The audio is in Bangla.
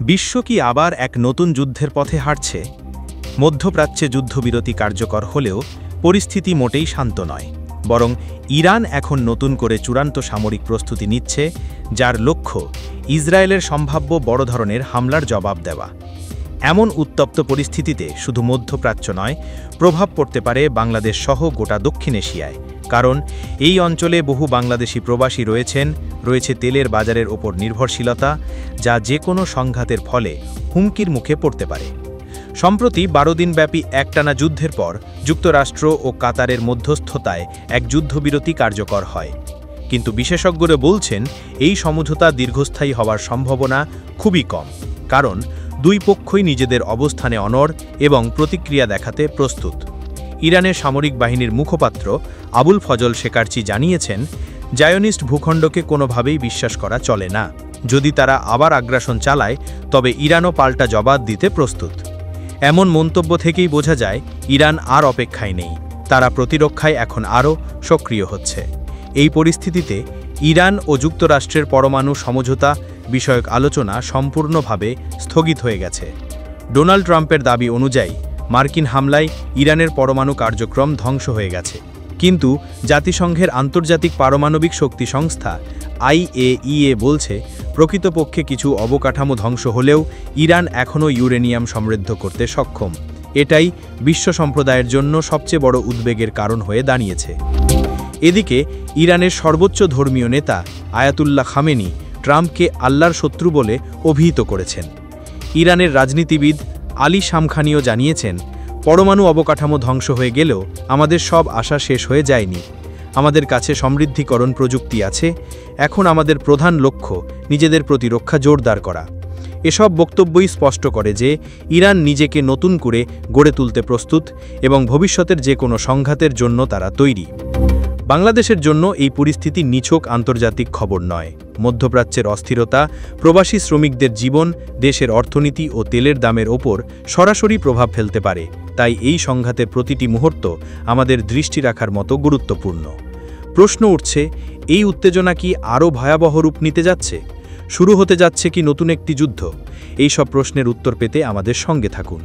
বিশ্ব কি আবার এক নতুন যুদ্ধের পথে হাঁটছে? মধ্যপ্রাচ্যে যুদ্ধবিরতি কার্যকর হলেও পরিস্থিতি মোটেই শান্ত নয়, বরং ইরান এখন নতুন করে চূড়ান্ত সামরিক প্রস্তুতি নিচ্ছে, যার লক্ষ্য ইসরায়েলের সম্ভাব্য বড় ধরনের হামলার জবাব দেওয়া। এমন উত্তপ্ত পরিস্থিতিতে শুধু মধ্যপ্রাচ্য নয়, প্রভাব পড়তে পারে বাংলাদেশ সহ গোটা দক্ষিণ এশিয়ায়, কারণ এই অঞ্চলে বহু বাংলাদেশি প্রবাসী রয়েছে তেলের বাজারের ওপর নির্ভরশীলতা, যা যে কোনো সংঘাতের ফলে হুমকির মুখে পড়তে পারে। সম্প্রতি 12 দিনব্যাপী একটানা যুদ্ধের পর যুক্তরাষ্ট্র ও কাতারের মধ্যস্থতায় এক যুদ্ধবিরতি কার্যকর হয়, কিন্তু বিশেষজ্ঞরা বলছেন এই সমঝোতা দীর্ঘস্থায়ী হওয়ার সম্ভাবনা খুবই কম, কারণ দুই পক্ষই নিজেদের অবস্থানে অনড় এবং প্রতিক্রিয়া দেখাতে প্রস্তুত। ইরানের সামরিক বাহিনীর মুখপাত্র আবুল ফজল শেকারচি জানিয়েছেন, জায়নিস্ট ভূখণ্ডকে কোনোভাবেই বিশ্বাস করা চলে না। যদি তারা আবার আগ্রাসন চালায়, তবে ইরানও পাল্টা জবাব দিতে প্রস্তুত। এমন মন্তব্য থেকেই বোঝা যায় ইরান আর অপেক্ষায় নেই, তারা প্রতিরক্ষায় এখন আরও সক্রিয় হচ্ছে। এই পরিস্থিতিতে ইরান ও যুক্তরাষ্ট্রের পরমাণু সমঝোতা বিষয়ক আলোচনা সম্পূর্ণভাবে স্থগিত হয়ে গেছে। ডোনাল্ড ট্রাম্পের দাবি অনুযায়ী মার্কিন হামলায় ইরানের পরমাণু কার্যক্রম ধ্বংস হয়ে গেছে, কিন্তু জাতিসংঘের আন্তর্জাতিক পারমাণবিক শক্তি সংস্থা IAEA বলছে, প্রকৃতপক্ষে কিছু অবকাঠামো ধ্বংস হলেও ইরান এখনও ইউরেনিয়াম সমৃদ্ধ করতে সক্ষম। এটাই বিশ্ব সম্প্রদায়ের জন্য সবচেয়ে বড় উদ্বেগের কারণ হয়ে দাঁড়িয়েছে। এদিকে ইরানের সর্বোচ্চ ধর্মীয় নেতা আয়াতুল্লাহ খামেনি ট্রাম্পকে আল্লাহর শত্রু বলে অভিহিত করেছেন। ইরানের রাজনীতিবিদ আলী শামখানিও জানিয়েছেন, পরমাণু অবকাঠামো ধ্বংস হয়ে গেলেও আমাদের সব আশা শেষ হয়ে যায়নি। আমাদের কাছে সমৃদ্ধিকরণ প্রযুক্তি আছে, এখন আমাদের প্রধান লক্ষ্য নিজেদের প্রতিরক্ষা জোরদার করা। এসব বক্তব্যই স্পষ্ট করে যে ইরান নিজেকে নতুন করে গড়ে তুলতে প্রস্তুত এবং ভবিষ্যতের যে কোনো সংঘাতের জন্য তারা তৈরি। বাংলাদেশের জন্য এই পরিস্থিতি নিছক আন্তর্জাতিক খবর নয়। মধ্যপ্রাচ্যের অস্থিরতা, প্রবাসী শ্রমিকদের জীবন, দেশের অর্থনীতি ও তেলের দামের ওপর সরাসরি প্রভাব ফেলতে পারে। তাই এই সংঘাতের প্রতিটি মুহূর্ত আমাদের দৃষ্টি রাখার মতো গুরুত্বপূর্ণ। প্রশ্ন উঠছে, এই উত্তেজনা কি আরও ভয়াবহ রূপ নিতে যাচ্ছে? শুরু হতে যাচ্ছে কি নতুন একটি যুদ্ধ? এই সব প্রশ্নের উত্তর পেতে আমাদের সঙ্গে থাকুন।